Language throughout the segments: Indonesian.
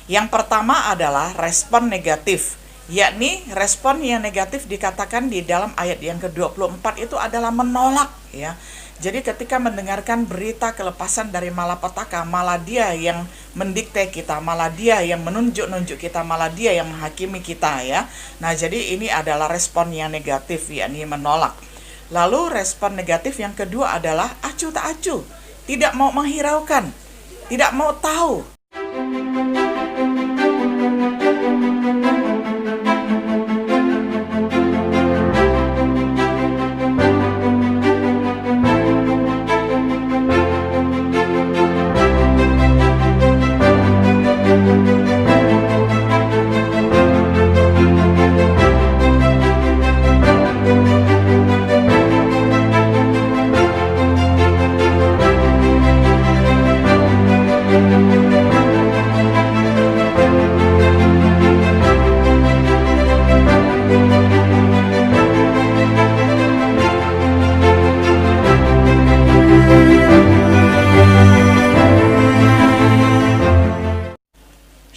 Yang pertama adalah respon negatif, yakni respon yang negatif dikatakan di dalam ayat yang ke-24 itu adalah menolak, ya. Jadi ketika mendengarkan berita kelepasan dari malapetaka, malah dia yang mendikte kita, malah dia yang menunjuk-nunjuk kita, malah dia yang menghakimi kita, ya. Nah, jadi ini adalah respon yang negatif, yakni menolak. Lalu respon negatif yang kedua adalah acuh tak acuh, tidak mau menghiraukan, tidak mau tahu.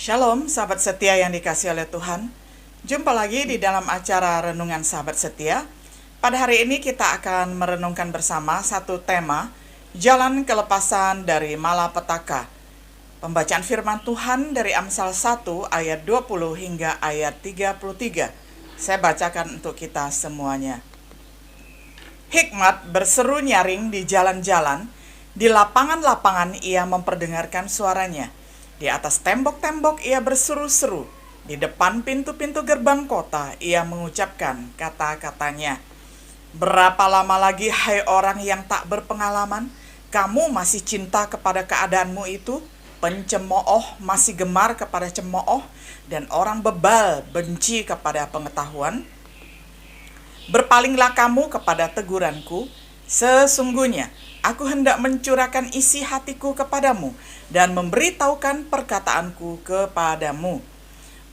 Shalom, sahabat setia yang dikasihi oleh Tuhan. Jumpa lagi di dalam acara Renungan Sahabat Setia. Pada hari ini kita akan merenungkan bersama satu tema, Jalan Kelepasan dari Malapetaka. Pembacaan firman Tuhan dari Amsal 1 ayat 20 hingga ayat 33. Saya bacakan untuk kita semuanya. Hikmat berseru nyaring di jalan-jalan, di lapangan-lapangan ia memperdengarkan suaranya. Di atas tembok-tembok ia berseru-seru, di depan pintu-pintu gerbang kota ia mengucapkan kata-katanya. Berapa lama lagi, hai orang yang tak berpengalaman, kamu masih cinta kepada keadaanmu itu? Pencemooh masih gemar kepada cemooh, dan orang bebal benci kepada pengetahuan? Berpalinglah kamu kepada teguranku, sesungguhnya aku hendak mencurahkan isi hatiku kepadamu dan memberitahukan perkataanku kepadamu.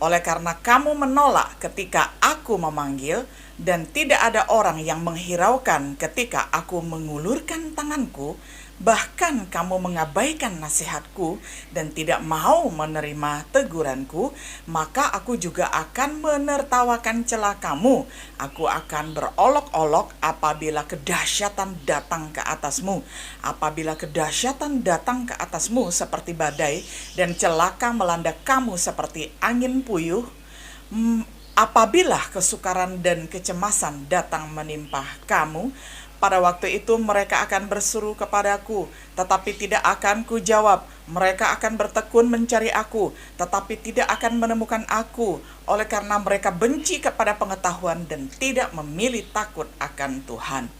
Oleh karena kamu menolak ketika aku memanggil, dan tidak ada orang yang menghiraukan ketika aku mengulurkan tanganku, bahkan kamu mengabaikan nasihatku dan tidak mau menerima teguranku, maka aku juga akan menertawakan celah kamu. Aku akan berolok-olok apabila kedahsyatan datang ke atasmu. Apabila kedahsyatan datang ke atasmu seperti badai, dan celaka melanda kamu seperti angin puyuh, apabila kesukaran dan kecemasan datang menimpa kamu, pada waktu itu mereka akan berseru kepadaku, tetapi tidak akan kujawab. Mereka akan bertekun mencari aku, tetapi tidak akan menemukan aku, oleh karena mereka benci kepada pengetahuan dan tidak memilih takut akan Tuhan.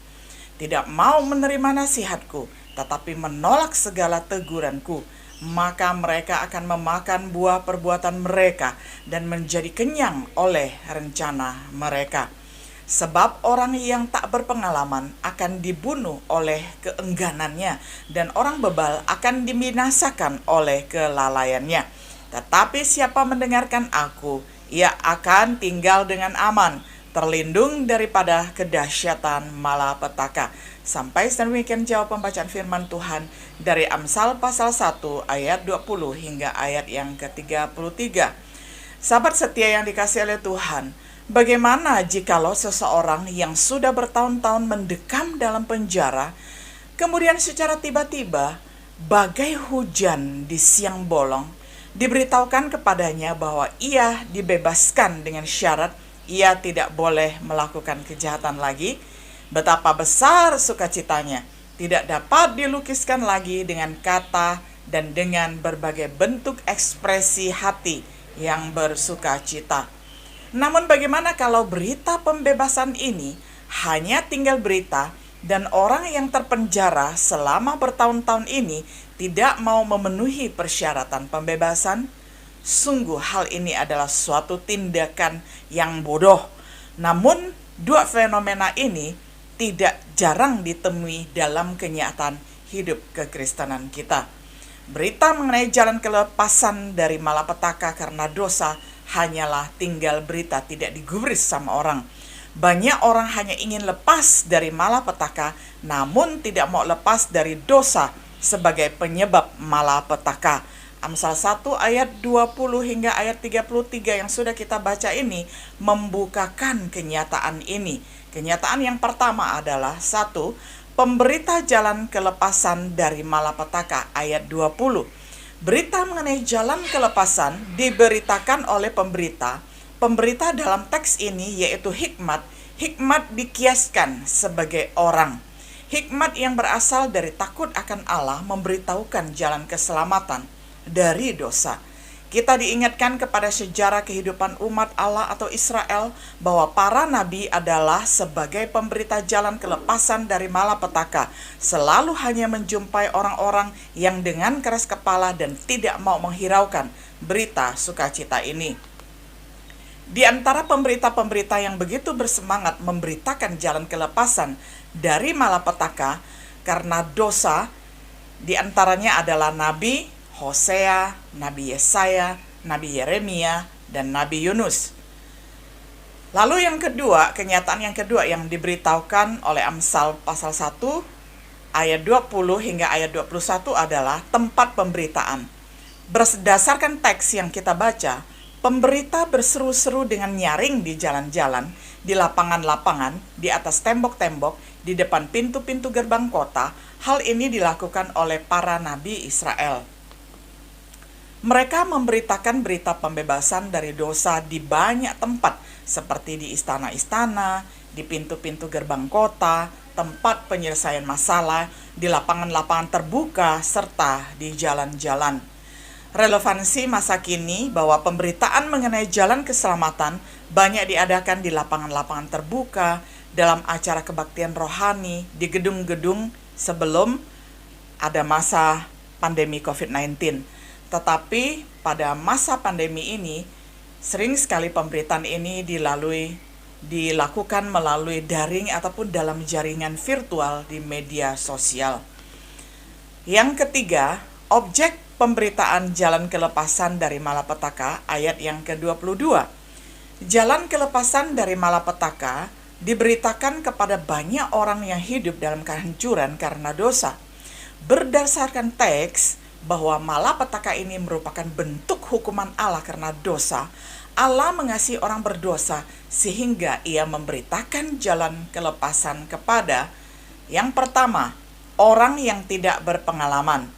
Tidak mau menerima nasihatku, tetapi menolak segala teguranku. Maka mereka akan memakan buah perbuatan mereka dan menjadi kenyang oleh rencana mereka. Sebab orang yang tak berpengalaman akan dibunuh oleh keengganannya, dan orang bebal akan dibinasakan oleh kelalaiannya. Tetapi siapa mendengarkan aku, ia akan tinggal dengan aman, terlindung daripada kedahsyatan malapetaka. Sampai demikian jawab pembacaan firman Tuhan dari Amsal pasal 1 ayat 20 hingga ayat yang ke-33. Sahabat setia yang dikasihi oleh Tuhan, bagaimana jikalau seseorang yang sudah bertahun-tahun mendekam dalam penjara, kemudian secara tiba-tiba, bagai hujan di siang bolong, diberitahukan kepadanya bahwa ia dibebaskan dengan syarat ia tidak boleh melakukan kejahatan lagi? Betapa besar sukacitanya, tidak dapat dilukiskan lagi dengan kata dan dengan berbagai bentuk ekspresi hati yang bersukacita. Namun bagaimana kalau berita pembebasan ini hanya tinggal berita, dan orang yang terpenjara selama bertahun-tahun ini tidak mau memenuhi persyaratan pembebasan? Sungguh hal ini adalah suatu tindakan yang bodoh. Namun dua fenomena ini tidak jarang ditemui dalam kenyataan hidup kekristenan kita. Berita mengenai jalan kelepasan dari malapetaka karena dosa hanyalah tinggal berita, tidak digubris sama orang. Banyak orang hanya ingin lepas dari malapetaka, namun tidak mau lepas dari dosa sebagai penyebab malapetaka. Amsal 1 ayat 20 hingga ayat 33 yang sudah kita baca ini membukakan kenyataan ini. Kenyataan yang pertama adalah 1. Pemberita jalan kelepasan dari malapetaka ayat 20. Berita mengenai jalan kelepasan diberitakan oleh pemberita. Pemberita dalam teks ini yaitu hikmat. Hikmat dikiaskan sebagai orang. Hikmat yang berasal dari takut akan Allah memberitahukan jalan keselamatan dari dosa. Kita diingatkan kepada sejarah kehidupan umat Allah atau Israel bahwa para nabi adalah sebagai pemberita jalan kelepasan dari malapetaka, selalu hanya menjumpai orang-orang yang dengan keras kepala dan tidak mau menghiraukan berita sukacita ini. Di antara pemberita-pemberita yang begitu bersemangat memberitakan jalan kelepasan dari malapetaka karena dosa, di antaranya adalah Nabi Hosea, Nabi Yesaya, Nabi Yeremia, dan Nabi Yunus. Lalu yang kedua, kenyataan yang kedua yang diberitahukan oleh Amsal pasal 1 ayat 20 hingga ayat 21 adalah tempat pemberitaan. Berdasarkan teks yang kita baca, pemberita berseru-seru dengan nyaring di jalan-jalan, di lapangan-lapangan, di atas tembok-tembok, di depan pintu-pintu gerbang kota. Hal ini dilakukan oleh para nabi Israel. Mereka memberitakan berita pembebasan dari dosa di banyak tempat, seperti di istana-istana, di pintu-pintu gerbang kota, tempat penyelesaian masalah, di lapangan-lapangan terbuka, serta di jalan-jalan. Relevansi masa kini bahwa pemberitaan mengenai jalan keselamatan banyak diadakan di lapangan-lapangan terbuka, dalam acara kebaktian rohani, di gedung-gedung sebelum ada masa pandemi COVID-19. Tetapi pada masa pandemi ini, sering sekali pemberitaan ini dilakukan melalui daring ataupun dalam jaringan virtual di media sosial. Yang ketiga, objek pemberitaan jalan kelepasan dari malapetaka ayat yang ke-22. Jalan kelepasan dari malapetaka diberitakan kepada banyak orang yang hidup dalam kehancuran karena dosa. Berdasarkan teks bahwa malapetaka ini merupakan bentuk hukuman Allah karena dosa, Allah mengasihi orang berdosa sehingga ia memberitakan jalan kelepasan kepada yang pertama, orang yang tidak berpengalaman.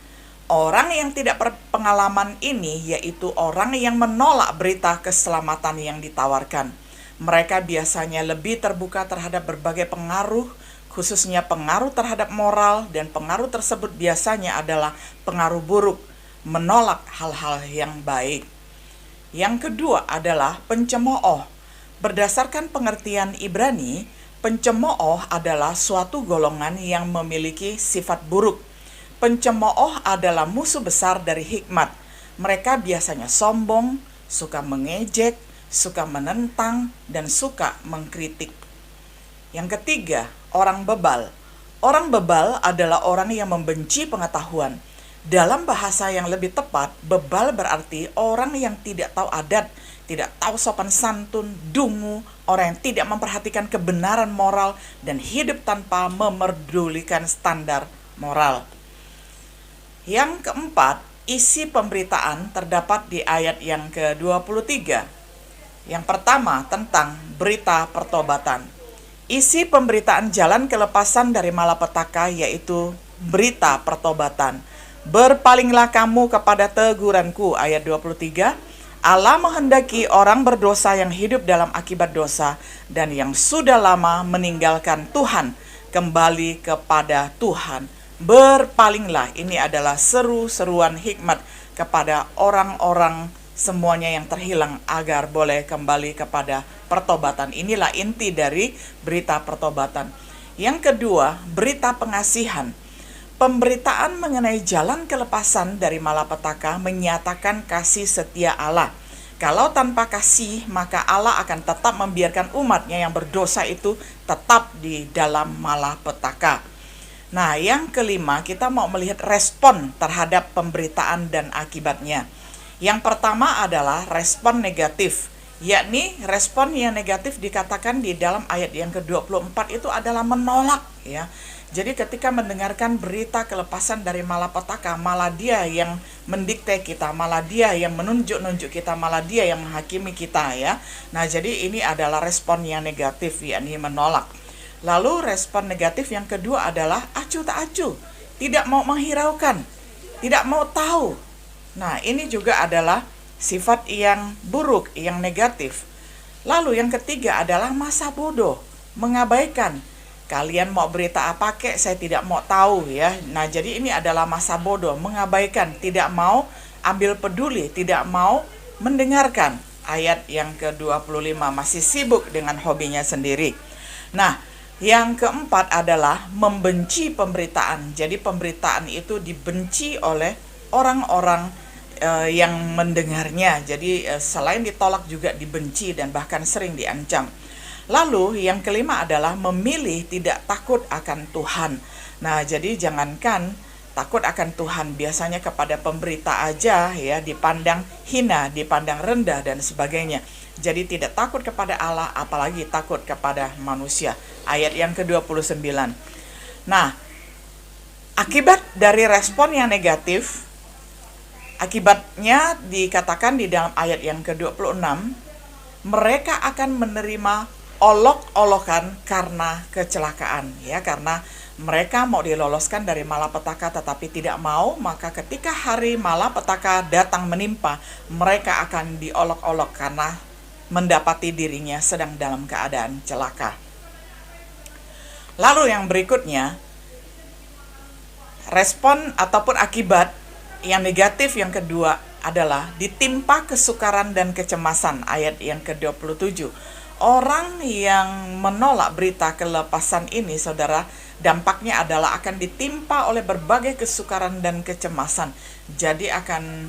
Orang yang tidak berpengalaman ini yaitu orang yang menolak berita keselamatan yang ditawarkan. Mereka biasanya lebih terbuka terhadap berbagai pengaruh, khususnya pengaruh terhadap moral, dan pengaruh tersebut biasanya adalah pengaruh buruk, menolak hal-hal yang baik. Yang kedua adalah pencemooh. Berdasarkan pengertian Ibrani, pencemooh adalah suatu golongan yang memiliki sifat buruk. Pencemooh adalah musuh besar dari hikmat. Mereka biasanya sombong, suka mengejek, suka menentang, dan suka mengkritik. Yang ketiga, orang bebal. Orang bebal adalah orang yang membenci pengetahuan. Dalam bahasa yang lebih tepat, bebal berarti orang yang tidak tahu adat, tidak tahu sopan santun, dungu, orang yang tidak memperhatikan kebenaran moral, dan hidup tanpa memerdulikan standar moral. Yang keempat, isi pemberitaan terdapat di ayat yang ke-23. Yang pertama, tentang berita pertobatan. Isi pemberitaan jalan kelepasan dari malapetaka yaitu berita pertobatan. Berpalinglah kamu kepada teguranku, ayat 23. Allah menghendaki orang berdosa yang hidup dalam akibat dosa dan yang sudah lama meninggalkan Tuhan kembali kepada Tuhan. Berpalinglah, ini adalah seru-seruan hikmat kepada orang-orang semuanya yang terhilang agar boleh kembali kepada pertobatan. Inilah inti dari berita pertobatan. Yang kedua, berita pengasihan. Pemberitaan mengenai jalan kelepasan dari malapetaka menyatakan kasih setia Allah. Kalau tanpa kasih, maka Allah akan tetap membiarkan umatnya yang berdosa itu tetap di dalam malapetaka. Nah, yang kelima, kita mau melihat respon terhadap pemberitaan dan akibatnya. Yang pertama adalah respon negatif, yakni respon yang negatif dikatakan di dalam ayat yang ke-24 itu adalah menolak, ya. Jadi ketika mendengarkan berita kelepasan dari malapetaka, malah dia yang mendikte kita, malah dia yang menunjuk-nunjuk kita, malah dia yang menghakimi kita ya. Nah, jadi ini adalah respon yang negatif, yakni menolak. Lalu respon negatif yang kedua adalah acuh tak acuh, tidak mau menghiraukan, tidak mau tahu. Nah, ini juga adalah sifat yang buruk, yang negatif. Lalu yang ketiga adalah masa bodoh, mengabaikan. Kalian mau berita apa kek, saya tidak mau tahu ya. Nah, jadi ini adalah masa bodoh, mengabaikan, tidak mau ambil peduli, tidak mau mendengarkan. Ayat yang ke-25, masih sibuk dengan hobinya sendiri. Nah, yang keempat adalah membenci pemberitaan. Jadi pemberitaan itu dibenci oleh orang-orang yang mendengarnya. Jadi selain ditolak juga dibenci dan bahkan sering diancam. Lalu yang kelima adalah memilih tidak takut akan Tuhan. Nah, jadi jangankan takut akan Tuhan, biasanya kepada pemberita aja ya dipandang hina, dipandang rendah dan sebagainya. Jadi tidak takut kepada Allah, apalagi takut kepada manusia. Ayat yang ke-29. Nah, akibat dari respon yang negatif, akibatnya dikatakan di dalam ayat yang ke-26, mereka akan menerima olok-olokan karena kecelakaan ya, karena mereka mau diloloskan dari malapetaka tetapi tidak mau, maka ketika hari malapetaka datang menimpa, mereka akan diolok-olok karena mendapati dirinya sedang dalam keadaan celaka. Lalu yang berikutnya, respon ataupun akibat yang negatif yang kedua adalah ditimpa kesukaran dan kecemasan. Ayat yang ke-27. Orang yang menolak berita kelepasan ini, saudara, dampaknya adalah akan ditimpa oleh berbagai kesukaran dan kecemasan. Jadi akan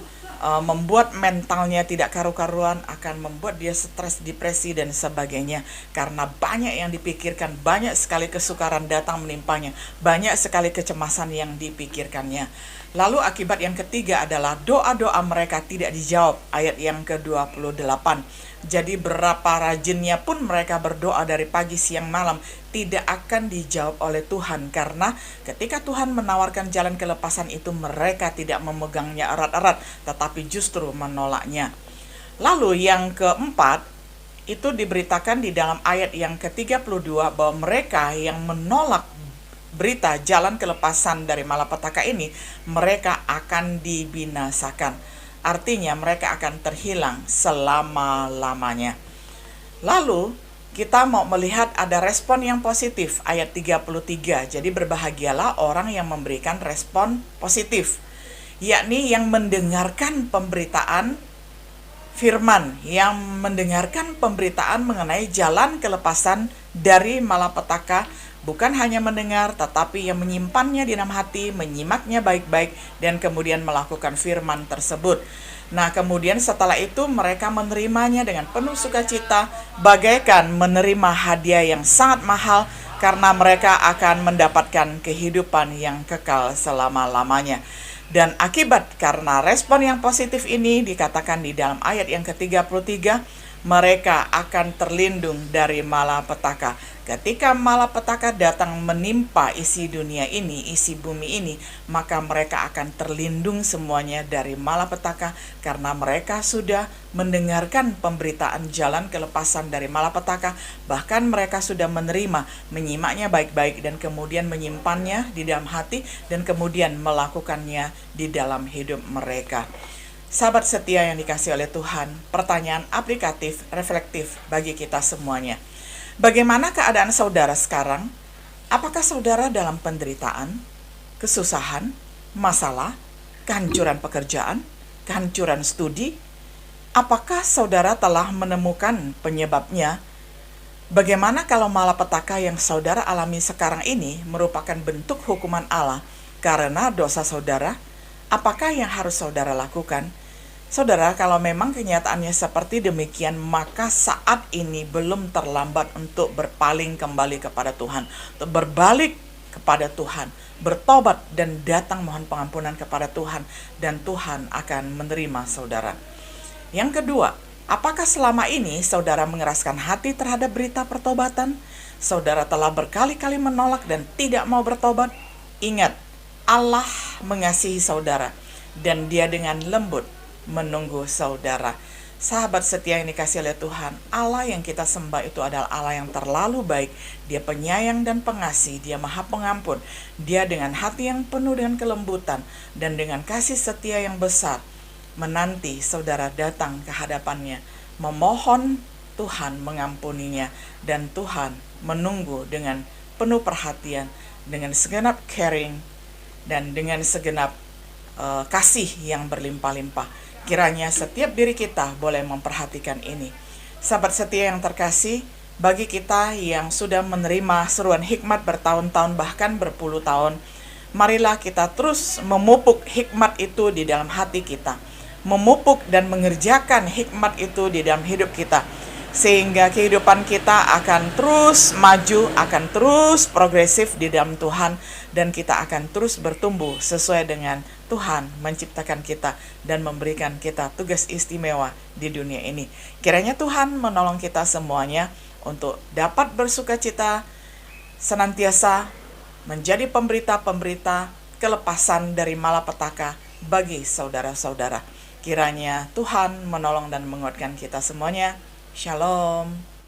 membuat mentalnya tidak karu-karuan, akan membuat dia stres, depresi, dan sebagainya. Karena banyak yang dipikirkan, banyak sekali kesukaran datang menimpanya, banyak sekali kecemasan yang dipikirkannya. Lalu akibat yang ketiga adalah doa-doa mereka tidak dijawab. Ayat yang ke-28. Jadi berapa rajinnya pun mereka berdoa dari pagi, siang, malam, tidak akan dijawab oleh Tuhan. Karena ketika Tuhan menawarkan jalan kelepasan itu, mereka tidak memegangnya erat-erat, tetapi justru menolaknya. Lalu yang keempat, itu diberitakan di dalam ayat yang ke-32 bahwa mereka yang menolak berita jalan kelepasan dari malapetaka ini, mereka akan dibinasakan. Artinya mereka akan terhilang selama-lamanya. Lalu kita mau melihat ada respon yang positif, ayat 33. Jadi berbahagialah orang yang memberikan respon positif, yakni yang mendengarkan pemberitaan firman, yang mendengarkan pemberitaan mengenai jalan kelepasan dari malapetaka. Bukan hanya mendengar, tetapi yang menyimpannya di dalam hati, menyimaknya baik-baik, dan kemudian melakukan firman tersebut. Nah, kemudian setelah itu mereka menerimanya dengan penuh sukacita, bagaikan menerima hadiah yang sangat mahal, karena mereka akan mendapatkan kehidupan yang kekal selama-lamanya. Dan akibat karena respon yang positif ini dikatakan di dalam ayat yang ke-33, mereka akan terlindung dari malapetaka. Ketika malapetaka datang menimpa isi dunia ini, isi bumi ini, maka mereka akan terlindung semuanya dari malapetaka karena mereka sudah mendengarkan pemberitaan jalan kelepasan dari malapetaka, bahkan mereka sudah menerima, menyimaknya baik-baik, dan kemudian menyimpannya di dalam hati, dan kemudian melakukannya di dalam hidup mereka. Sahabat setia yang dikasihi oleh Tuhan, pertanyaan aplikatif, reflektif bagi kita semuanya. Bagaimana keadaan saudara sekarang? Apakah saudara dalam penderitaan, kesusahan, masalah, kehancuran pekerjaan, kehancuran studi? Apakah saudara telah menemukan penyebabnya? Bagaimana kalau malapetaka yang saudara alami sekarang ini merupakan bentuk hukuman Allah karena dosa saudara? Apakah yang harus saudara lakukan? Saudara, kalau memang kenyataannya seperti demikian, maka saat ini belum terlambat untuk berpaling kembali kepada Tuhan, untuk berbalik kepada Tuhan, bertobat dan datang mohon pengampunan kepada Tuhan, dan Tuhan akan menerima saudara. Yang kedua, apakah selama ini saudara mengeraskan hati terhadap berita pertobatan? saudara telah berkali-kali menolak dan tidak mau bertobat, ingat, Allah mengasihi saudara dan Dia dengan lembut menunggu saudara. Sahabat setia yang dikasihi oleh Tuhan, Allah yang kita sembah itu adalah Allah yang terlalu baik. Dia penyayang dan pengasih, Dia maha pengampun. Dia dengan hati yang penuh dengan kelembutan dan dengan kasih setia yang besar menanti saudara datang ke hadapannya, memohon Tuhan mengampuninya, dan Tuhan menunggu dengan penuh perhatian, dengan segenap caring, dan dengan segenap kasih yang berlimpah-limpah. Kiranya setiap diri kita boleh memperhatikan ini. Sahabat setia yang terkasih, bagi kita yang sudah menerima seruan hikmat bertahun-tahun bahkan berpuluh tahun, marilah kita terus memupuk hikmat itu di dalam hati kita, memupuk dan mengerjakan hikmat itu di dalam hidup kita, sehingga kehidupan kita akan terus maju, akan terus progresif di dalam Tuhan, dan kita akan terus bertumbuh sesuai dengan Tuhan menciptakan kita dan memberikan kita tugas istimewa di dunia ini. Kiranya Tuhan menolong kita semuanya untuk dapat bersukacita, senantiasa menjadi pemberita-pemberita kelepasan dari malapetaka bagi saudara-saudara. Kiranya Tuhan menolong dan menguatkan kita semuanya. Shalom.